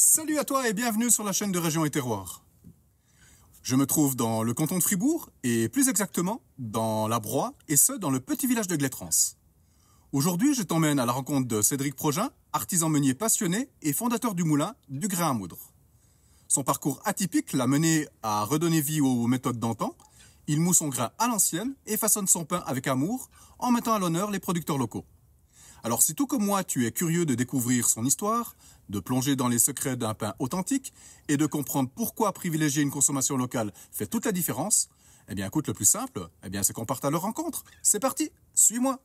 Salut à toi et bienvenue sur la chaîne de Région et Terroir. Je me trouve dans le canton de Fribourg et plus exactement dans la Broye et ce dans le petit village de Glettrans. Aujourd'hui, je t'emmène à la rencontre de Cédric Progin, artisan meunier passionné et fondateur du moulin du Grain à Moudre. Son parcours atypique l'a mené à redonner vie aux méthodes d'antan. Il moud son grain à l'ancienne et façonne son pain avec amour en mettant à l'honneur les producteurs locaux. Alors si tout comme moi, tu es curieux de découvrir son histoire, de plonger dans les secrets d'un pain authentique et de comprendre pourquoi privilégier une consommation locale fait toute la différence, eh bien écoute, le plus simple, c'est qu'on parte à leur rencontre. C'est parti, suis-moi.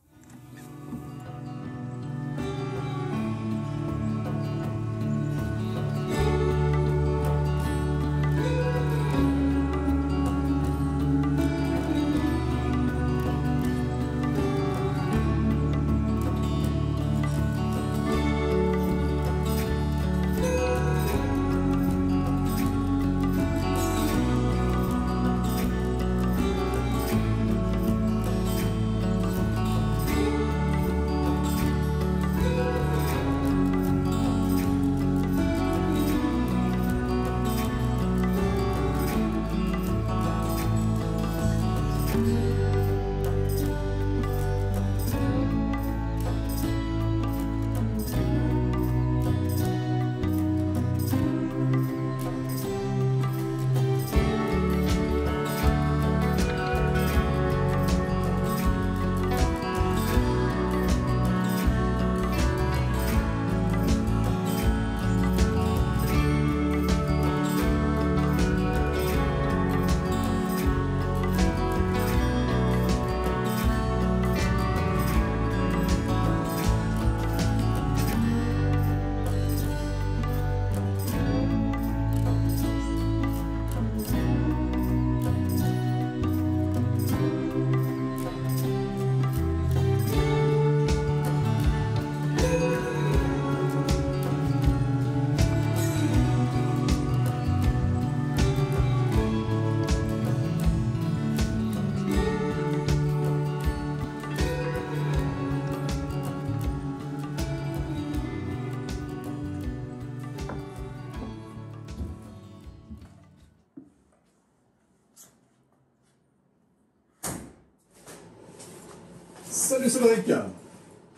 Salut Cédric.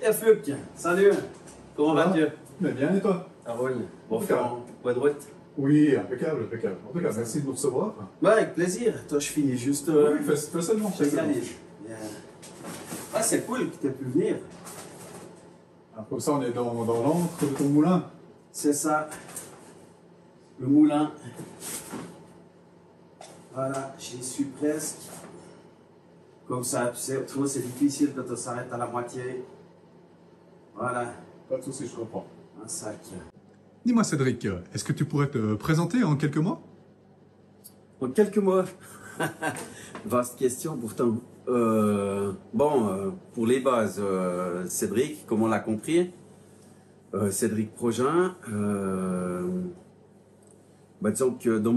Et Fluc, salut. Comment vas-tu? Mais bien et toi? Ah oui, bon faire bonne route. Oui, impeccable, impeccable. En tout cas, merci de nous recevoir. Ouais, avec plaisir. Toi, je finis juste. Oui, fais seulement. Ah, c'est cool que tu aies pu venir. Alors, comme ça, on est dans l'antre de ton moulin. C'est ça. Le moulin. Voilà, j'y suis presque. Comme ça, tu sais, autrement c'est difficile quand on s'arrête à la moitié. Voilà. Pas de soucis, je comprends. Un sac. Dis-moi Cédric, est-ce que tu pourrais te présenter en quelques mots? En quelques mots. Vaste question pourtant. Pour les bases, Cédric, comme on l'a compris, Cédric Progin, disons que dans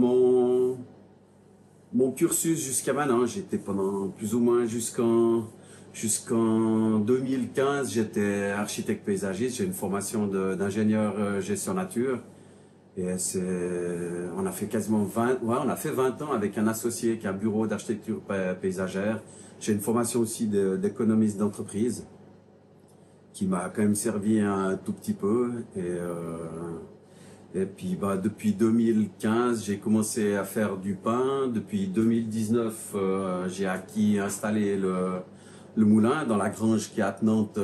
mon cursus jusqu'à maintenant, j'étais pendant plus ou moins jusqu'en 2015, j'étais architecte paysagiste, j'ai une formation d'ingénieur gestion nature. Et on a fait quasiment 20 ans avec un associé qui a un bureau d'architecture paysagère. J'ai une formation aussi d'économiste d'entreprise qui m'a quand même servi un tout petit peu. Et puis depuis 2015, j'ai commencé à faire du pain. Depuis 2019, j'ai installé le moulin dans la grange qui est attenante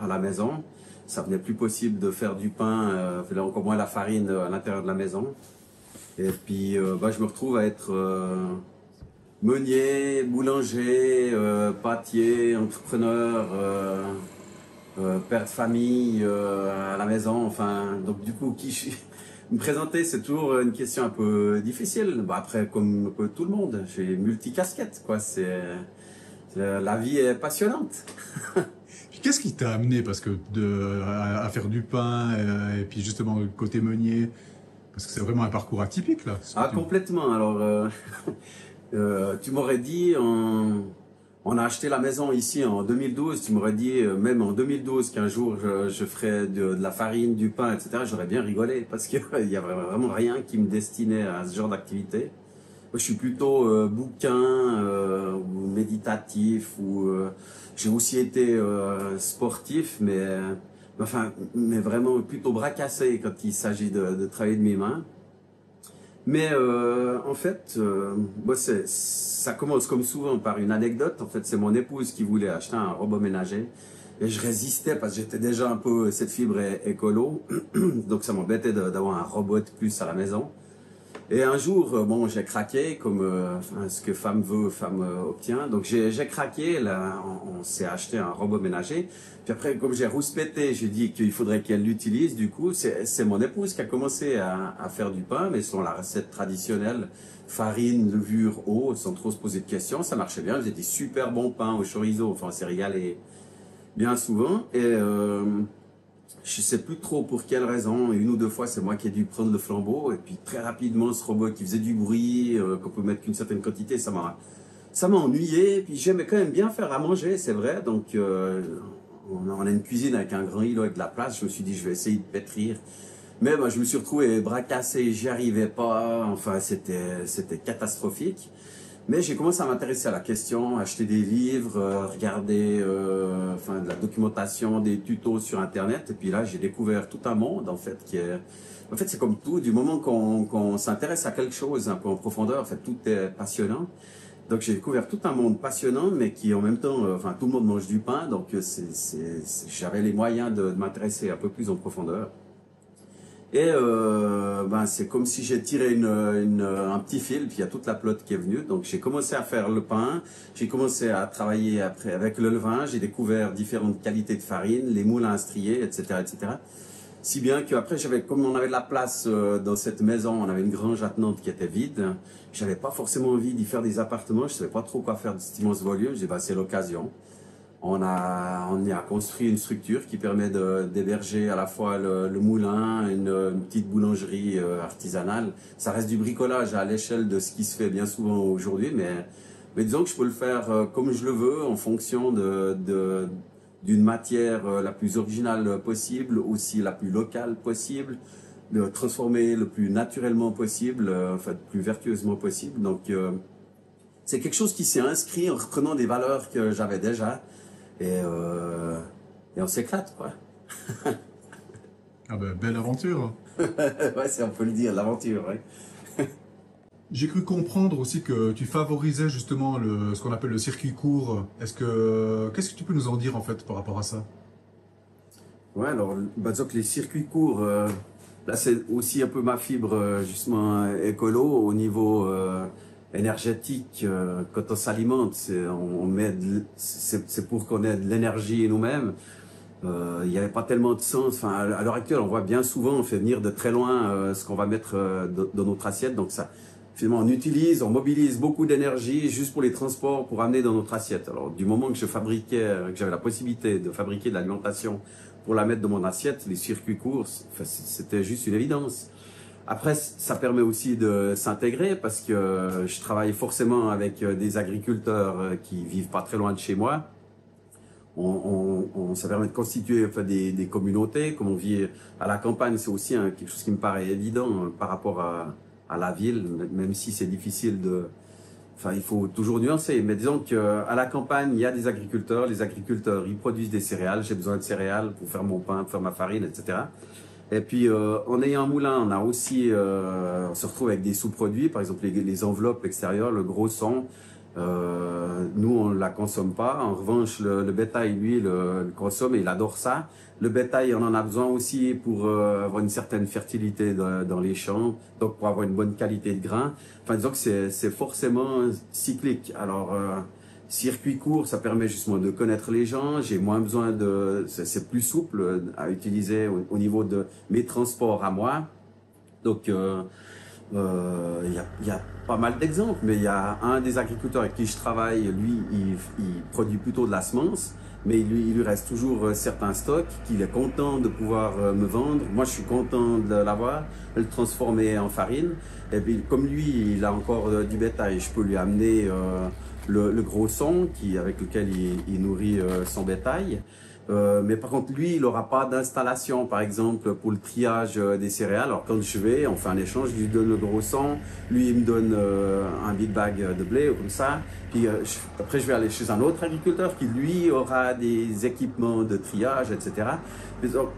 à la maison. Ça venait plus possible de faire du pain, encore moins la farine à l'intérieur de la maison. Et puis je me retrouve à être meunier, boulanger, pâtier, entrepreneur, père de famille à la maison. Enfin, donc du coup, qui je suis? Me présenter, c'est toujours une question un peu difficile. Après, comme tout le monde, j'ai multicasquette, quoi. La vie est passionnante. Qu'est-ce qui t'a amené à faire du pain et puis justement le côté meunier? Parce que c'est vraiment un parcours atypique là. Ah, complètement. Alors, tu m'aurais dit en On a acheté la maison ici en 2012. Tu m'aurais dit, même en 2012, qu'un jour je ferais de la farine, du pain, etc. J'aurais bien rigolé parce qu'il y avait vraiment rien qui me destinait à ce genre d'activité. Moi, je suis plutôt bouquin ou méditatif. J'ai aussi été sportif, mais vraiment plutôt bras cassés quand il s'agit de travailler de mes mains. Mais en fait, ça commence comme souvent par une anecdote. En fait, c'est mon épouse qui voulait acheter un robot ménager. Et je résistais parce que j'étais déjà un peu cette fibre écolo. Donc ça m'embêtait d'avoir un robot de plus à la maison. Et un jour, bon, j'ai craqué, comme ce que femme veut, femme obtient. Donc j'ai craqué, là, on s'est acheté un robot ménager. Puis après, comme j'ai rouspété, j'ai dit qu'il faudrait qu'elle l'utilise. Du coup, c'est mon épouse qui a commencé à faire du pain, mais selon la recette traditionnelle, farine, levure, eau, sans trop se poser de questions. Ça marchait bien, j'ai des super bons pains au chorizo. Enfin, on s'est régalé bien souvent. Et je sais plus trop pour quelle raison, une ou deux fois c'est moi qui ai dû prendre le flambeau, et puis très rapidement ce robot qui faisait du bruit, qu'on peut mettre qu'une certaine quantité, ça m'a ennuyé. Puis j'aimais quand même bien faire à manger, c'est vrai, donc on a une cuisine avec un grand îlot avec de la place. Je me suis dit je vais essayer de pétrir, mais je me suis retrouvé bras cassés, j'y arrivais pas, enfin c'était catastrophique. Mais j'ai commencé à m'intéresser à la question, acheter des livres, regarder de la documentation, des tutos sur Internet. Et puis là, j'ai découvert tout un monde, en fait, c'est comme tout, du moment qu'on s'intéresse à quelque chose un peu en profondeur, en fait, tout est passionnant. Donc j'ai découvert tout un monde passionnant, mais qui en même temps, tout le monde mange du pain, donc j'avais les moyens de m'intéresser un peu plus en profondeur. Et c'est comme si j'ai tiré un petit fil, puis il y a toute la pelote qui est venue. Donc j'ai commencé à faire le pain, j'ai commencé à travailler après avec le levain, j'ai découvert différentes qualités de farine, les moules à instrier, etc., etc. Si bien qu'après, comme on avait de la place dans cette maison, on avait une grange attenante qui était vide, j'avais pas forcément envie d'y faire des appartements, je savais pas trop quoi faire de cet immense volume. J'ai dit c'est l'occasion. On y a construit une structure qui permet d'héberger à la fois le moulin, une petite boulangerie artisanale. Ça reste du bricolage à l'échelle de ce qui se fait bien souvent aujourd'hui, mais disons que je peux le faire comme je le veux, en fonction d'une matière la plus originale possible, aussi la plus locale possible, de transformer le plus naturellement possible, le plus vertueusement possible. Donc c'est quelque chose qui s'est inscrit en reprenant des valeurs que j'avais déjà. Et on s'éclate, quoi. Ah ben, belle aventure. Ouais, on peut le dire, l'aventure, ouais. J'ai cru comprendre aussi que tu favorisais justement ce qu'on appelle le circuit court. Qu'est-ce que tu peux nous en dire en fait par rapport à ça? Ouais, alors, disons que les circuits courts, là c'est aussi un peu ma fibre justement écolo au niveau énergétique. Quand on s'alimente, c'est pour qu'on ait de l'énergie nous-mêmes. Il n'y avait pas tellement de sens. Enfin, à l'heure actuelle, on voit bien souvent, on fait venir de très loin ce qu'on va mettre dans notre assiette. Donc ça, finalement, on mobilise beaucoup d'énergie juste pour les transports, pour amener dans notre assiette. Alors, du moment que que j'avais la possibilité de fabriquer de l'alimentation pour la mettre dans mon assiette, les circuits courts, c'était juste une évidence. Après, ça permet aussi de s'intégrer parce que je travaille forcément avec des agriculteurs qui vivent pas très loin de chez moi. Ça permet de constituer des communautés. Comme on vit à la campagne, c'est aussi quelque chose qui me paraît évident par rapport à la ville, même si c'est difficile il faut toujours nuancer. Mais disons qu'à la campagne, il y a des agriculteurs. Les agriculteurs, ils produisent des céréales. J'ai besoin de céréales pour faire mon pain, pour faire ma farine, etc. Et puis, en ayant un moulin, on a aussi, on se retrouve avec des sous-produits, par exemple les enveloppes extérieures, le gros son. Nous, on la consomme pas. En revanche, le bétail, lui, le consomme et il adore ça. Le bétail, on en a besoin aussi pour avoir une certaine fertilité dans les champs, donc pour avoir une bonne qualité de grain. Enfin, disons que c'est forcément cyclique. Alors, circuit court, ça permet justement de connaître les gens. J'ai moins besoin c'est plus souple à utiliser au niveau de mes transports à moi. Donc, il y a pas mal d'exemples, mais il y a un des agriculteurs avec qui je travaille, lui, il produit plutôt de la semence, mais il lui reste toujours certains stocks qu'il est content de pouvoir me vendre. Moi, je suis content de l'avoir, de le transformer en farine. Et puis, comme lui, il a encore du bétail, je peux lui amener le gros son avec lequel il nourrit son bétail. Mais par contre, lui, il n'aura pas d'installation, par exemple, pour le triage des céréales. Alors quand je vais, on fait un échange, je lui donne le gros sang, lui, il me donne un big bag de blé ou comme ça. Puis après, je vais aller chez un autre agriculteur qui, lui, aura des équipements de triage, etc. Mais donc,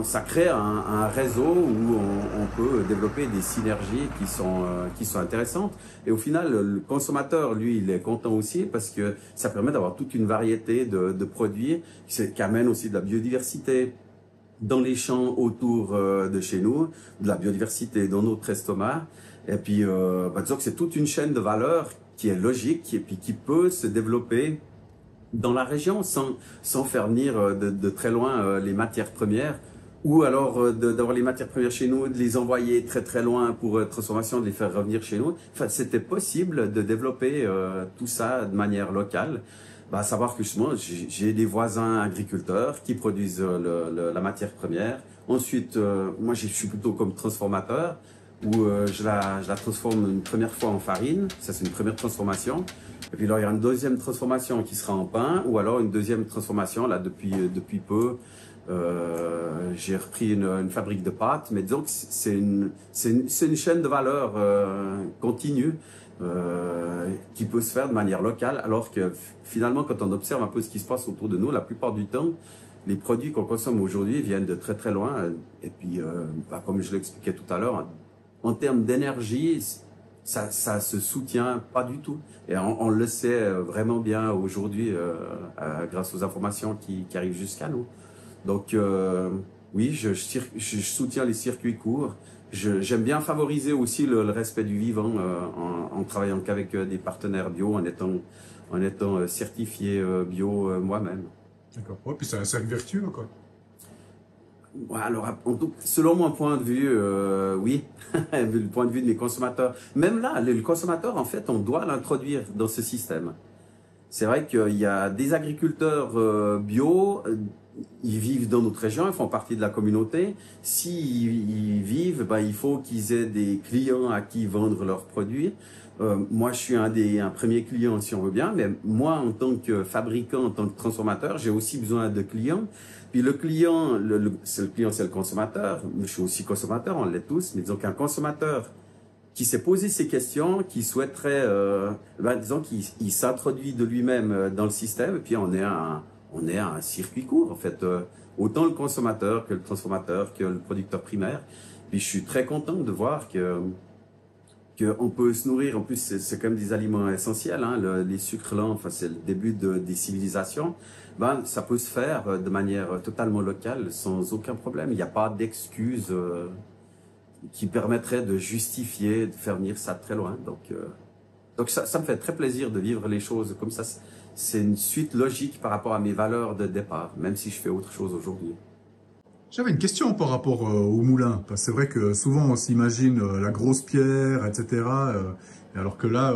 ça crée un réseau où on peut développer des synergies qui sont intéressantes. Et au final, le consommateur, lui, il est content aussi parce que ça permet d'avoir toute une variété de produits qui amènent aussi de la biodiversité dans les champs autour de chez nous, de la biodiversité dans notre estomac. Et puis, disons que c'est toute une chaîne de valeur qui est logique et puis qui peut se développer dans la région sans faire venir de très loin les matières premières, ou alors d'avoir les matières premières chez nous, de les envoyer très très loin pour transformation, de les faire revenir chez nous. Enfin, c'était possible de développer tout ça de manière locale. À savoir que justement, j'ai des voisins agriculteurs qui produisent la matière première. Ensuite, moi je suis plutôt comme transformateur, où je la transforme une première fois en farine. Ça, c'est une première transformation. Et puis là, il y a une deuxième transformation qui sera en pain, ou alors une deuxième transformation, là, depuis peu. J'ai repris une fabrique de pâtes, mais disons que c'est une chaîne de valeur continue qui peut se faire de manière locale, alors que finalement, quand on observe un peu ce qui se passe autour de nous, la plupart du temps, les produits qu'on consomme aujourd'hui viennent de très très loin. Et puis, comme je l'expliquais tout à l'heure, en termes d'énergie, ça se soutient pas du tout. Et on le sait vraiment bien aujourd'hui grâce aux informations qui arrivent jusqu'à nous. Donc oui, je soutiens les circuits courts. J'aime bien favoriser aussi le respect du vivant en travaillant qu'avec des partenaires bio, en étant certifié bio moi-même. D'accord. Ouais, puis c'est un cercle vertueux, quoi. Alors, selon mon point de vue, oui, le point de vue de mes consommateurs. Même là, le consommateur, en fait, on doit l'introduire dans ce système. C'est vrai qu'il y a des agriculteurs bio, ils vivent dans notre région, ils font partie de la communauté. S'ils vivent, il faut qu'ils aient des clients à qui vendre leurs produits. Moi, je suis un premier client, si on veut bien, mais moi, en tant que fabricant, en tant que transformateur, j'ai aussi besoin de clients. Puis le client, c'est le consommateur. Je suis aussi consommateur, on l'est tous, mais disons qu'un consommateur qui s'est posé ces questions, qui souhaiterait, disons qu'il s'introduit de lui-même dans le système, et puis on est un circuit court, en fait. Autant le consommateur que le transformateur, que le producteur primaire. Puis je suis très content de voir qu'on peut se nourrir, en plus c'est quand même des aliments essentiels, hein, les sucres lents, enfin c'est le début des civilisations, ça peut se faire de manière totalement locale, sans aucun problème. Il n'y a pas d'excuses qui permettrait de justifier, de faire venir ça très loin. Donc ça me fait très plaisir de vivre les choses comme ça. C'est une suite logique par rapport à mes valeurs de départ, même si je fais autre chose aujourd'hui. J'avais une question par rapport au moulin. Parce que c'est vrai que souvent on s'imagine la grosse pierre, etc. Alors que là,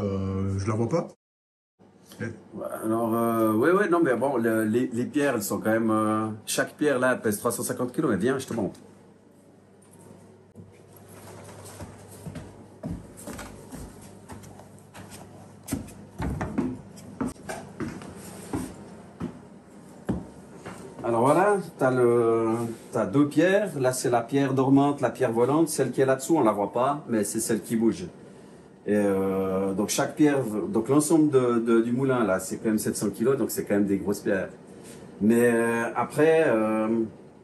je la vois pas. Alors, ouais, non, mais bon, les pierres, elles sont quand même... chaque pierre là pèse 350 kg, mais viens, je te montre. Alors voilà, t'as deux pierres. Là, c'est la pierre dormante, la pierre volante. Celle qui est là-dessous, on la voit pas, mais c'est celle qui bouge. Et donc chaque pierre, donc l'ensemble du moulin là, c'est quand même 700 kg, donc c'est quand même des grosses pierres. Mais après,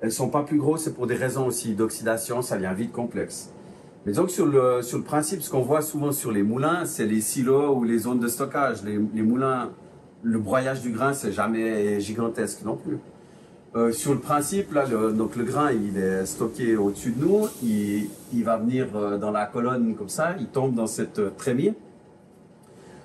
elles sont pas plus grosses, c'est pour des raisons aussi d'oxydation, ça devient vite complexe. Mais donc sur le principe, ce qu'on voit souvent sur les moulins, c'est les silos ou les zones de stockage. Les moulins, le broyage du grain, c'est jamais gigantesque non plus. Sur le principe, là, donc le grain, il est stocké au-dessus de nous, il va venir dans la colonne comme ça, il tombe dans cette trémie.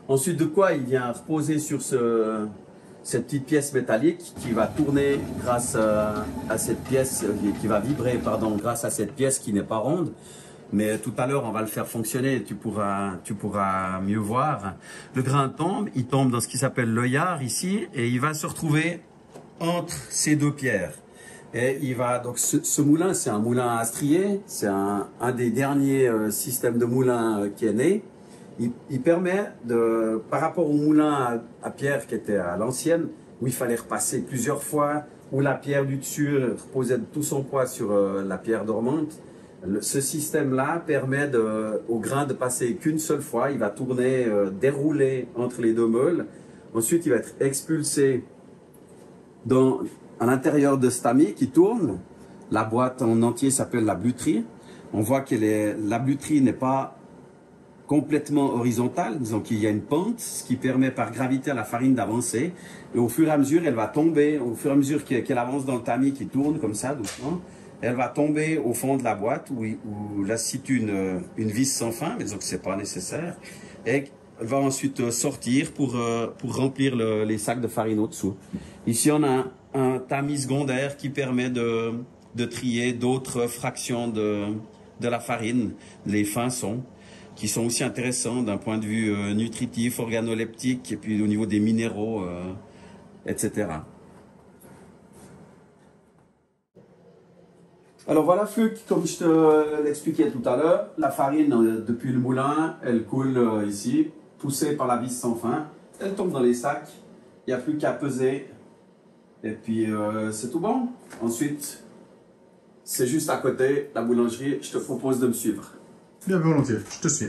Ensuite de quoi, il vient reposer sur cette petite pièce métallique qui va tourner grâce à cette pièce, qui va vibrer, pardon, grâce à cette pièce qui n'est pas ronde. Mais tout à l'heure, on va le faire fonctionner, tu pourras mieux voir. Le grain tombe, il tombe dans ce qui s'appelle l'œillard ici, et il va se retrouver entre ces deux pierres. Et il va donc ce moulin, c'est un moulin à strier, c'est un des derniers systèmes de moulins qui est né. Il permet de, par rapport au moulin à pierre qui était à l'ancienne, où il fallait repasser plusieurs fois, où la pierre du dessus reposait tout son poids sur la pierre dormante. Ce système-là permet au grain de passer qu'une seule fois. Il va tourner, dérouler entre les deux meules. Ensuite, il va être expulsé à l'intérieur de ce tamis qui tourne. La boîte en entier s'appelle la bluterie. On voit que la bluterie n'est pas complètement horizontale, disons qu'il y a une pente, ce qui permet par gravité à la farine d'avancer. Et au fur et à mesure, elle va tomber, au fur et à mesure qu'elle avance dans le tamis qui tourne comme ça, doucement, elle va tomber au fond de la boîte où là se situe une vis sans fin, mais disons que c'est pas nécessaire. Et elle va ensuite sortir pour remplir les sacs de farine au-dessous. Ici, on a un tamis secondaire qui permet de trier d'autres fractions de la farine, les fins sons, qui sont aussi intéressants d'un point de vue nutritif, organoleptique, et puis au niveau des minéraux, etc. Alors voilà, Fluc, comme je te l'expliquais tout à l'heure, la farine depuis le moulin, elle coule ici, poussée par la vis sans fin, elle tombe dans les sacs, il n'y a plus qu'à peser, et puis c'est tout bon. Ensuite, c'est juste à côté, la boulangerie, je te propose de me suivre. Bien volontiers, je te suis.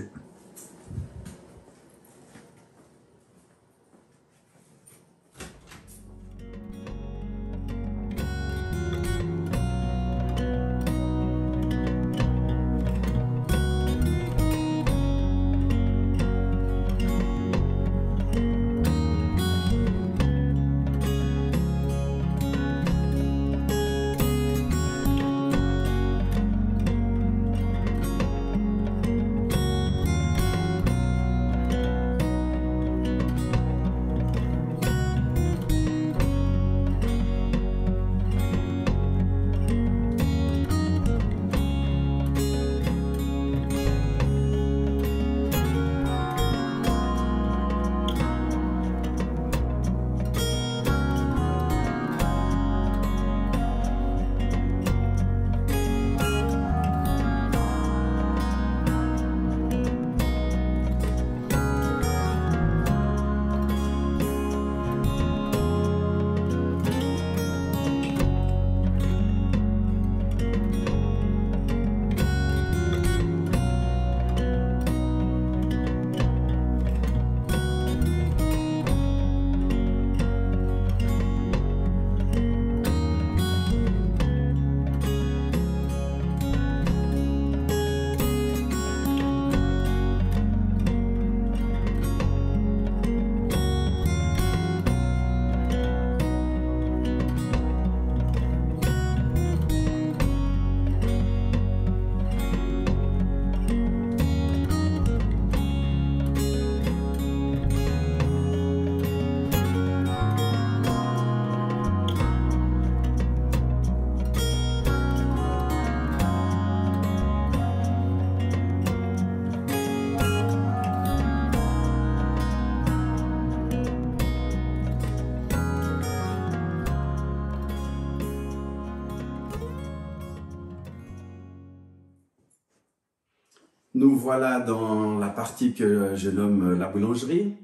Nous voilà dans la partie que je nomme la boulangerie.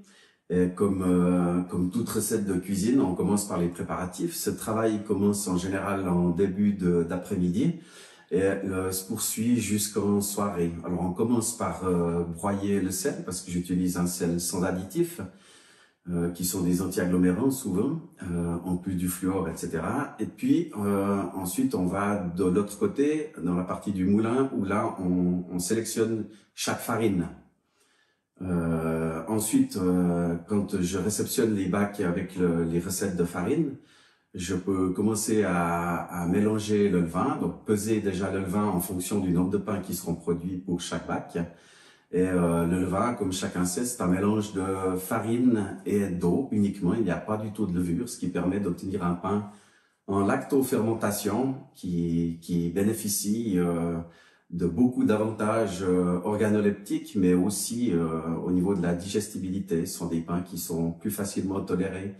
Et comme toute recette de cuisine, on commence par les préparatifs. Ce travail commence en général en début d'après-midi et se poursuit jusqu'en soirée. Alors on commence par broyer le sel parce que j'utilise un sel sans additifs qui sont des anti-agglomérants souvent, en plus du fluor, etc. Et puis ensuite on va de l'autre côté, dans la partie du moulin, où là on sélectionne chaque farine. Ensuite, quand je réceptionne les bacs avec les recettes de farine, je peux commencer à mélanger le levain, donc peser déjà le levain en fonction du nombre de pains qui seront produits pour chaque bac. Et le levain, comme chacun sait, c'est un mélange de farine et d'eau uniquement. Il n'y a pas du tout de levure, ce qui permet d'obtenir un pain en lactofermentation qui bénéficie de beaucoup d'avantages organoleptiques, mais aussi au niveau de la digestibilité. Ce sont des pains qui sont plus facilement tolérés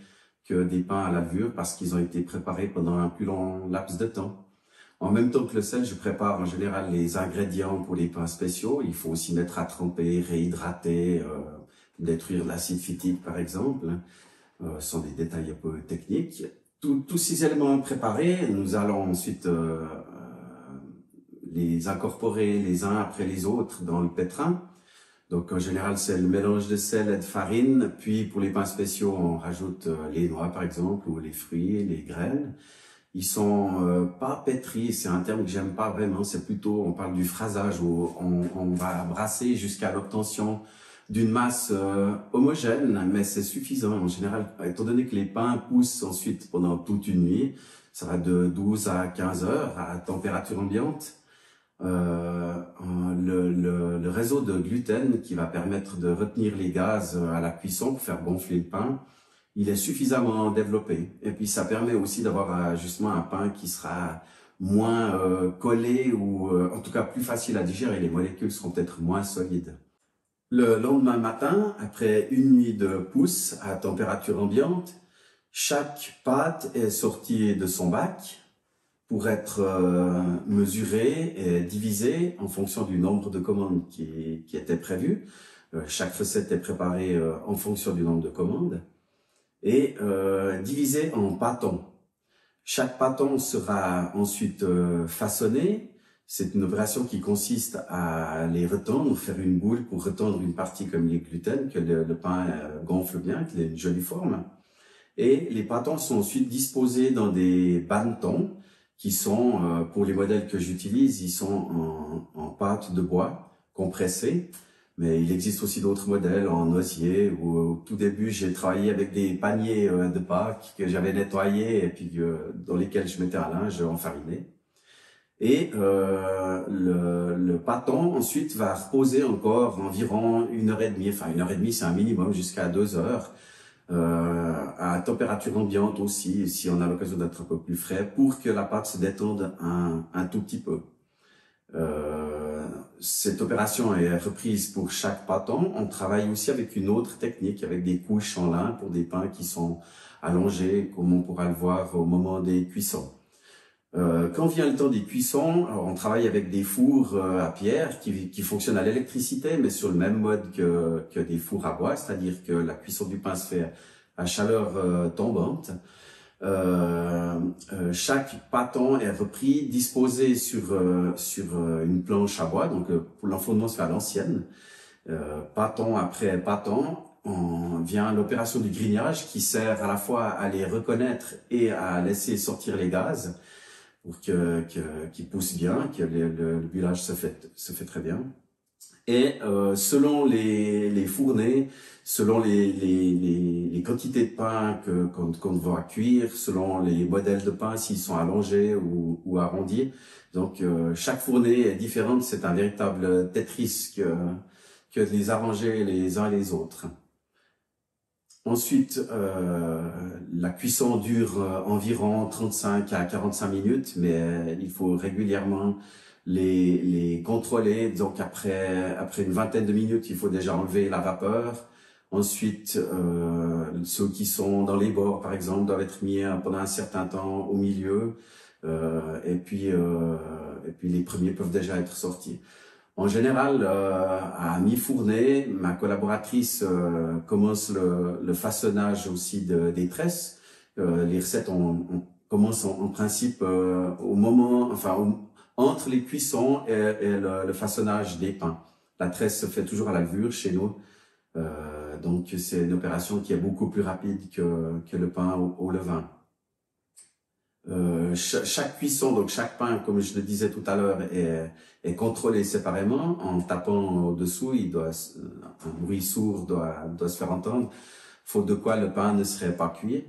que des pains à la levure parce qu'ils ont été préparés pendant un plus long laps de temps. En même temps que le sel, je prépare en général les ingrédients pour les pains spéciaux. Il faut aussi mettre à tremper, réhydrater, détruire l'acide phytique par exemple. Ce sont des détails un peu techniques. Tous ces éléments préparés, nous allons ensuite les incorporer les uns après les autres dans le pétrin. Donc en général, c'est le mélange de sel et de farine. Puis pour les pains spéciaux, on rajoute les noix par exemple, ou les fruits, les graines. Ils sont pas pétris, c'est un terme que j'aime pas vraiment. C'est plutôt, on parle du phrasage où on va brasser jusqu'à l'obtention d'une masse homogène, mais c'est suffisant en général. Étant donné que les pains poussent ensuite pendant toute une nuit, ça va de 12 à 15 heures à température ambiante. Le réseau de gluten qui va permettre de retenir les gaz à la cuisson pour faire gonfler le pain, il est suffisamment développé. Et puis ça permet aussi d'avoir justement un pain qui sera moins collé ou en tout cas plus facile à digérer. Les molécules seront peut-être moins solides. Le lendemain matin, après une nuit de pousse à température ambiante, chaque pâte est sortie de son bac pour être mesurée et divisée en fonction du nombre de commandes qui était prévu. Chaque recette est préparée en fonction du nombre de commandes et divisée en pâtons. Chaque pâton sera ensuite façonné. C'est une opération qui consiste à les retendre, faire une boule pour retendre une partie comme les gluten, que le pain gonfle bien, qu'il ait une jolie forme. Et les pâtons sont ensuite disposés dans des bannetons qui sont, pour les modèles que j'utilise, ils sont en pâte de bois compressée. Mais il existe aussi d'autres modèles en osier où au tout début j'ai travaillé avec des paniers de Pâques que j'avais nettoyés et puis dans lesquels je mettais un linge enfariné. Et le pâton ensuite va reposer encore environ 1h30, enfin 1h30 c'est un minimum jusqu'à 2 heures, à température ambiante aussi si on a l'occasion d'être un peu plus frais pour que la pâte se détende un tout petit peu. Cette opération est reprise pour chaque pâton. On travaille aussi avec une autre technique, avec des couches en lin pour des pains qui sont allongés, comme on pourra le voir au moment des cuissons. Quand vient le temps des cuissons, alors on travaille avec des fours à pierre qui fonctionnent à l'électricité, mais sur le même mode que des fours à bois, c'est-à-dire que la cuisson du pain se fait à chaleur tombante. Chaque pâton est repris, disposé sur une planche à bois, donc l'enfournement se fait à l'ancienne. Pâton après pâton, vient l'opération du grignage qui sert à la fois à les reconnaître et à laisser sortir les gaz pour qu'ils poussent bien, que le bullage se fait très bien. Et selon les fournées, selon les quantités de pain qu'on va cuire, selon les modèles de pain, s'ils sont allongés ou arrondis. Donc chaque fournée est différente, c'est un véritable Tetris que de les arranger les uns les autres. Ensuite, la cuisson dure environ 35 à 45 minutes, mais il faut régulièrement les contrôler. Donc après une vingtaine de minutes, il faut déjà enlever la vapeur. Ensuite, ceux qui sont dans les bords, par exemple, doivent être mis pendant un certain temps au milieu. Et puis les premiers peuvent déjà être sortis. En général, à mi-fournée, ma collaboratrice commence le façonnage aussi des tresses. Les recettes commencent en principe au moment, enfin entre les cuissons et le façonnage des pains. La tresse se fait toujours à la levure chez nous, donc c'est une opération qui est beaucoup plus rapide que le pain au levain. Chaque cuisson, donc chaque pain, comme je le disais tout à l'heure, est contrôlé séparément. En tapant au-dessous, un bruit sourd doit se faire entendre, faute de quoi le pain ne serait pas cuit.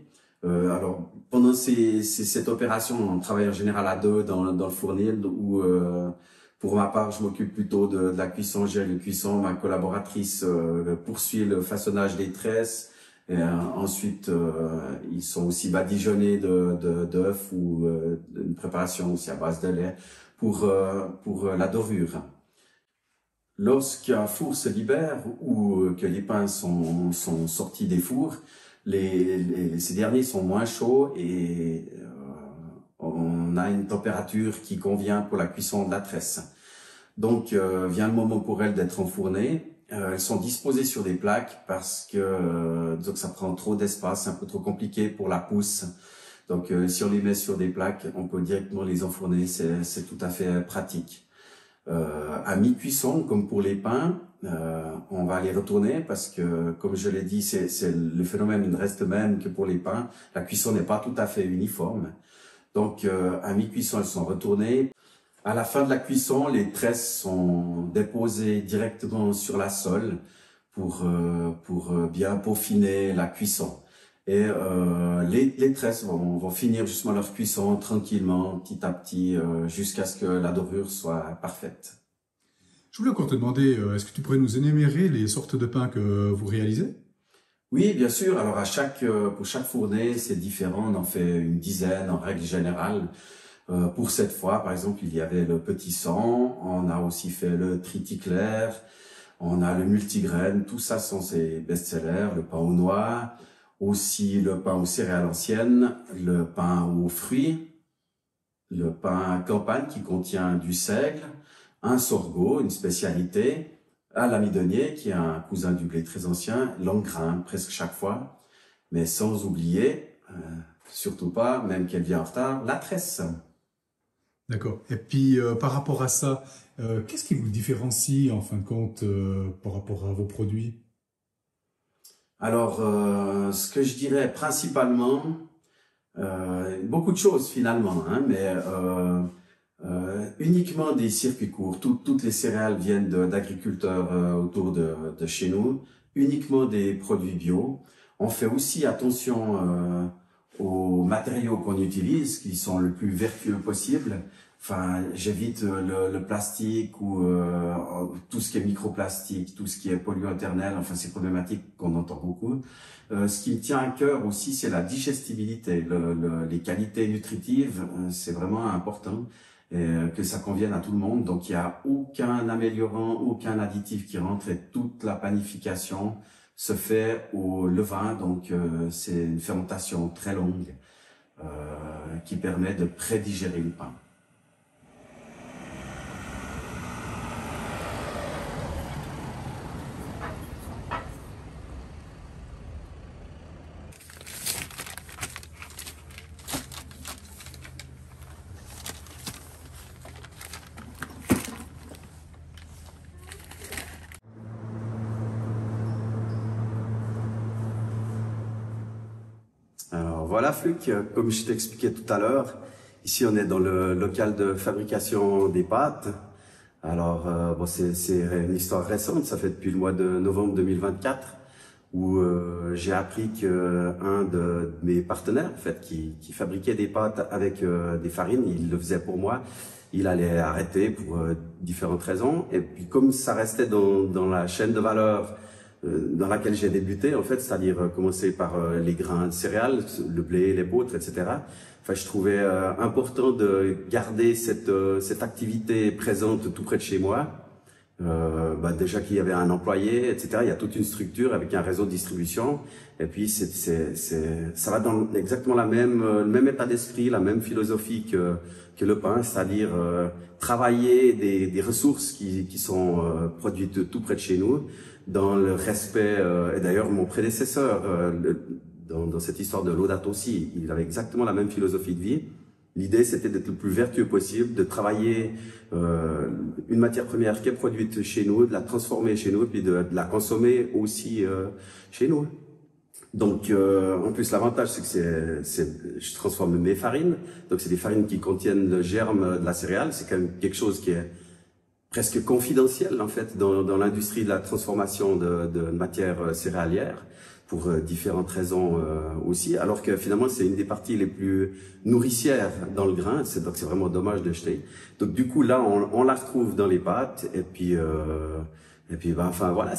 Alors, pendant cette opération, on travaille en général à deux dans le fournil, où pour ma part, je m'occupe plutôt de la cuisson, gère les cuissons. Ma collaboratrice poursuit le façonnage des tresses. Et ensuite, ils sont aussi badigeonnés d'œufs ou une préparation aussi à base de lait pour la dorure. Lorsqu'un four se libère ou que les pains sont sortis des fours, ces derniers sont moins chauds et on a une température qui convient pour la cuisson de la tresse. Donc vient le moment pour elles d'être enfournées. Elles sont disposées sur des plaques parce que donc ça prend trop d'espace, c'est un peu trop compliqué pour la pousse. Donc si on les met sur des plaques, on peut directement les enfourner, c'est tout à fait pratique. À mi-cuisson, comme pour les pains, on va les retourner parce que, comme je l'ai dit, le phénomène ne reste le même que pour les pains. La cuisson n'est pas tout à fait uniforme. Donc à mi-cuisson, elles sont retournées. À la fin de la cuisson, les tresses sont déposées directement sur la sole pour bien peaufiner la cuisson. Et les tresses vont finir justement leur cuisson tranquillement, petit à petit, jusqu'à ce que la dorure soit parfaite. Je voulais encore te demander, est-ce que tu pourrais nous énumérer les sortes de pains que vous réalisez? Oui, bien sûr. Alors pour chaque fournée, c'est différent. On en fait une dizaine en règle générale. Pour cette fois, par exemple, il y avait le petit sang, on a aussi fait le triticlair, on a le multigraine, tout ça sont ces best-sellers, le pain aux noix, aussi le pain aux céréales anciennes, le pain aux fruits, le pain campagne qui contient du seigle, un sorgho, une spécialité, un l'amidonnier qui est un cousin du blé très ancien, l'engrain presque chaque fois, mais sans oublier, surtout pas, même qu'elle vient en retard, la tresse. D'accord. Et puis, par rapport à ça, qu'est-ce qui vous différencie, en fin de compte, par rapport à vos produits? Alors, ce que je dirais principalement, beaucoup de choses finalement, hein, mais uniquement des circuits courts. Toutes les céréales viennent d'agriculteurs autour de chez nous, uniquement des produits bio. On fait aussi attention aux matériaux qu'on utilise, qui sont le plus vertueux possible. Enfin, j'évite le plastique ou tout ce qui est microplastique, tout ce qui est polluant éternel. Enfin, c'est problématique qu'on entend beaucoup. Ce qui me tient à cœur aussi, c'est la digestibilité, les qualités nutritives. C'est vraiment important et que ça convienne à tout le monde. Donc, il n'y a aucun améliorant, aucun additif qui rentre et toute la panification se fait au levain. Donc, c'est une fermentation très longue qui permet de prédigérer le pain. Alors voilà Fluc, comme je t'expliquais tout à l'heure, ici on est dans le local de fabrication des pâtes. Alors bon, c'est une histoire récente, ça fait depuis le mois de novembre 2024 où j'ai appris qu'un de mes partenaires en fait, qui fabriquait des pâtes avec des farines, il le faisait pour moi, il allait arrêter pour différentes raisons. Et puis comme ça restait dans la chaîne de valeur dans laquelle j'ai débuté, en fait, c'est-à-dire commencer par les grains de céréales, le blé, l'épeautre, etc. Enfin, je trouvais important de garder cette activité présente tout près de chez moi. Déjà qu'il y avait un employé, etc. Il y a toute une structure avec un réseau de distribution. Et puis, ça va dans exactement le même état d'esprit, la même philosophie que le pain, c'est-à-dire travailler des ressources qui sont produites tout près de chez nous, dans le respect, et d'ailleurs mon prédécesseur, dans cette histoire de Laudato aussi, il avait exactement la même philosophie de vie. L'idée, c'était d'être le plus vertueux possible, de travailler une matière première qui est produite chez nous, de la transformer chez nous, et puis de la consommer aussi chez nous. Donc, en plus, l'avantage, c'est que je transforme mes farines. Donc, c'est des farines qui contiennent le germe de la céréale. C'est quand même quelque chose qui est presque confidentiel, en fait, dans l'industrie de la transformation de matières céréalières, pour différentes raisons aussi, alors que finalement, c'est une des parties les plus nourricières dans le grain. Donc, c'est vraiment dommage de jeter. Donc, du coup, là, on la retrouve dans les pâtes, et puis enfin voilà,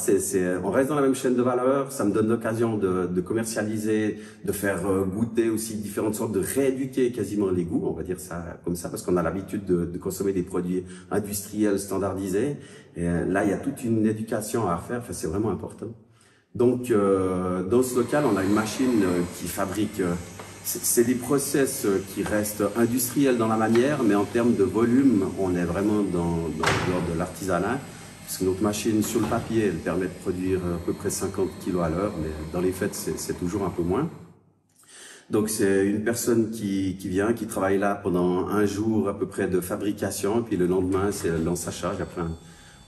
on reste dans la même chaîne de valeur. Ça me donne l'occasion de commercialiser, de faire goûter aussi différentes sortes, de rééduquer quasiment les goûts, on va dire ça comme ça, parce qu'on a l'habitude de consommer des produits industriels standardisés. Et là, il y a toute une éducation à refaire. Enfin, c'est vraiment important. Donc, dans ce local, on a une machine qui fabrique C'est des process qui restent industriels dans la manière, mais en termes de volume, on est vraiment dans l'ordre de l'artisanat. Parce que notre machine sur le papier, elle permet de produire à peu près 50 kg à l'heure, mais dans les faits, c'est toujours un peu moins. Donc c'est une personne qui vient, qui travaille là pendant un jour à peu près de fabrication, et puis le lendemain, c'est l'ensachage, après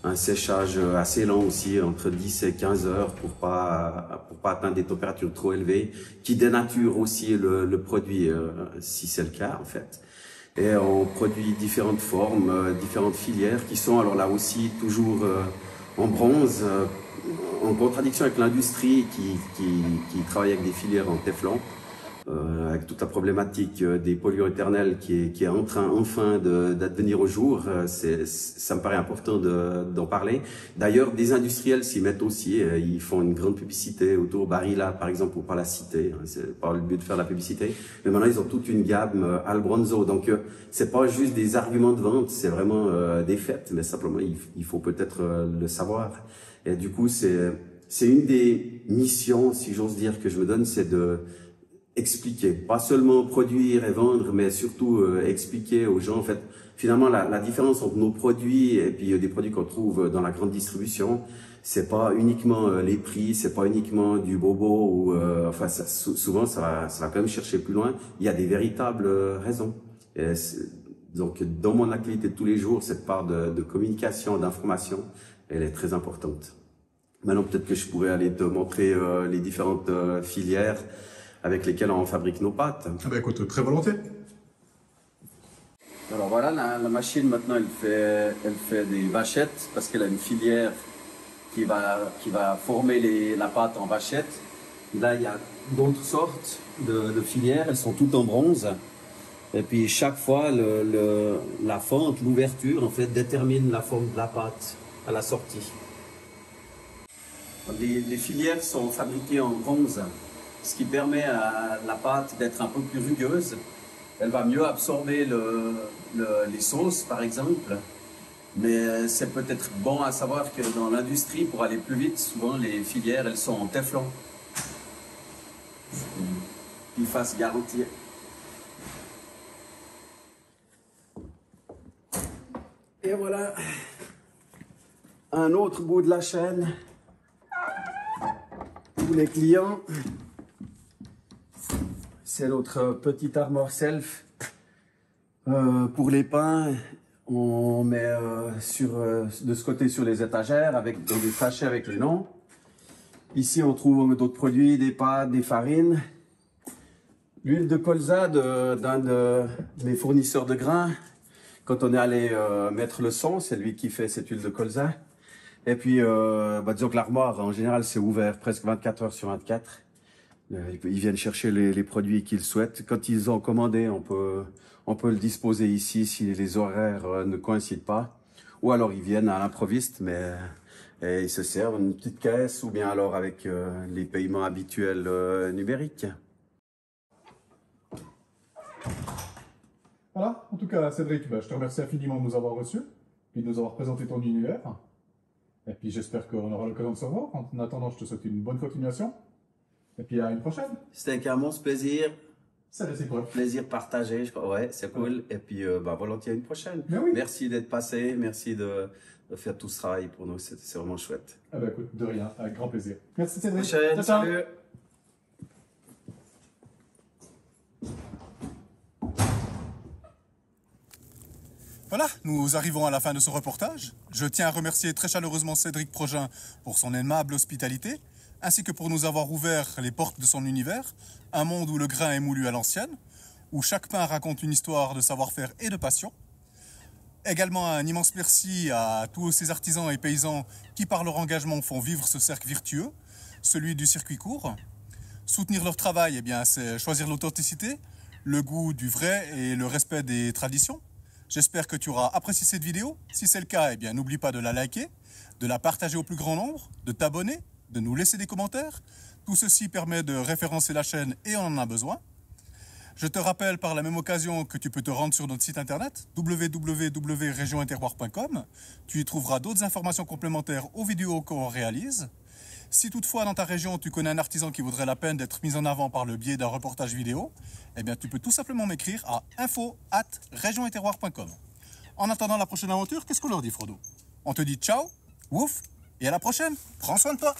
un séchage assez lent aussi, entre 10 et 15 heures pour pas atteindre des températures trop élevées, qui dénaturent aussi le produit, si c'est le cas en fait. Et on produit différentes formes, différentes filières qui sont alors là aussi toujours en bronze, en contradiction avec l'industrie qui travaille avec des filières en téflon. Avec toute la problématique des polluants éternels qui est en train enfin d'advenir au jour, ça me paraît important d'en parler. D'ailleurs, des industriels s'y mettent aussi, ils font une grande publicité autour Barilla, par exemple, pour pas la citer, hein, c'est pas le but de faire la publicité, mais maintenant ils ont toute une gamme Albronzo, donc c'est pas juste des arguments de vente, c'est vraiment des faits, mais simplement il faut peut-être le savoir. Et du coup, c'est une des missions, si j'ose dire, que je me donne, c'est de expliquer, pas seulement produire et vendre, mais surtout expliquer aux gens en fait finalement la différence entre nos produits et puis des produits qu'on trouve dans la grande distribution. C'est pas uniquement les prix, c'est pas uniquement du bobo ou enfin souvent ça va quand même chercher plus loin. Il y a des véritables raisons. Et donc dans mon activité de tous les jours, cette part de communication, d'information, elle est très importante. Maintenant peut-être que je pourrais aller te montrer les différentes filières avec lesquels on fabrique nos pâtes. Ah ben écoute, très volontiers. Alors voilà, la machine maintenant elle fait des vachettes parce qu'elle a une filière qui va former la pâte en vachettes. Là il y a d'autres sortes de filières, elles sont toutes en bronze. Et puis chaque fois la fente, l'ouverture en fait détermine la forme de la pâte à la sortie. Les filières sont fabriquées en bronze, ce qui permet à la pâte d'être un peu plus rugueuse. Elle va mieux absorber les sauces, par exemple. Mais c'est peut-être bon à savoir que dans l'industrie, pour aller plus vite, souvent les filières, elles sont en téflon. Qui fasse garantir. Et voilà, un autre bout de la chaîne pour les clients. C'est notre petit armoire self. Pour les pains, on met de ce côté sur les étagères dans des sachets avec les noms. Ici, on trouve d'autres produits, des pâtes, des farines. L'huile de colza d'un de mes fournisseurs de grains. Quand on est allé mettre le son, c'est lui qui fait cette huile de colza. Et puis, disons que l'armoire, en général, c'est ouvert presque 24 heures sur 24. Ils viennent chercher les produits qu'ils souhaitent. Quand ils ont commandé, on peut le disposer ici si les horaires ne coïncident pas. Ou alors ils viennent à l'improviste, mais ils se servent une petite caisse ou bien alors avec les paiements habituels numériques. Voilà, en tout cas Cédric, je te remercie infiniment de nous avoir reçus, puis de nous avoir présenté ton univers. Et puis j'espère qu'on aura l'occasion de se revoir. En attendant, je te souhaite une bonne continuation. Et puis à une prochaine. C'était un immense plaisir. C'est réciproque. Plaisir partagé, je crois. Ouais, c'est cool. Et puis volontiers à une prochaine. Oui. Merci d'être passé, merci de faire tout ce travail pour nous, c'est vraiment chouette. Ah bah écoute, de rien, avec grand plaisir. Merci Cédric. Prochaine, ciao, ciao. salut. Voilà, nous arrivons à la fin de ce reportage. Je tiens à remercier très chaleureusement Cédric Progin pour son aimable hospitalité, ainsi que pour nous avoir ouvert les portes de son univers, un monde où le grain est moulu à l'ancienne, où chaque pain raconte une histoire de savoir-faire et de passion. Également un immense merci à tous ces artisans et paysans qui par leur engagement font vivre ce cercle vertueux, celui du circuit court. Soutenir leur travail, eh bien, c'est choisir l'authenticité, le goût du vrai et le respect des traditions. J'espère que tu auras apprécié cette vidéo. Si c'est le cas, eh bien, n'oublie pas de la liker, de la partager au plus grand nombre, de t'abonner, de nous laisser des commentaires. Tout ceci permet de référencer la chaîne et on en a besoin. Je te rappelle par la même occasion que tu peux te rendre sur notre site internet www.regioninterroir.com. Tu y trouveras d'autres informations complémentaires aux vidéos qu'on réalise. Si toutefois dans ta région tu connais un artisan qui vaudrait la peine d'être mis en avant par le biais d'un reportage vidéo, eh bien tu peux tout simplement m'écrire à info@regioneterroir.com. En attendant la prochaine aventure, qu'est-ce qu'on leur dit, Frodo? On te dit ciao, ouf, et à la prochaine. Prends soin de toi.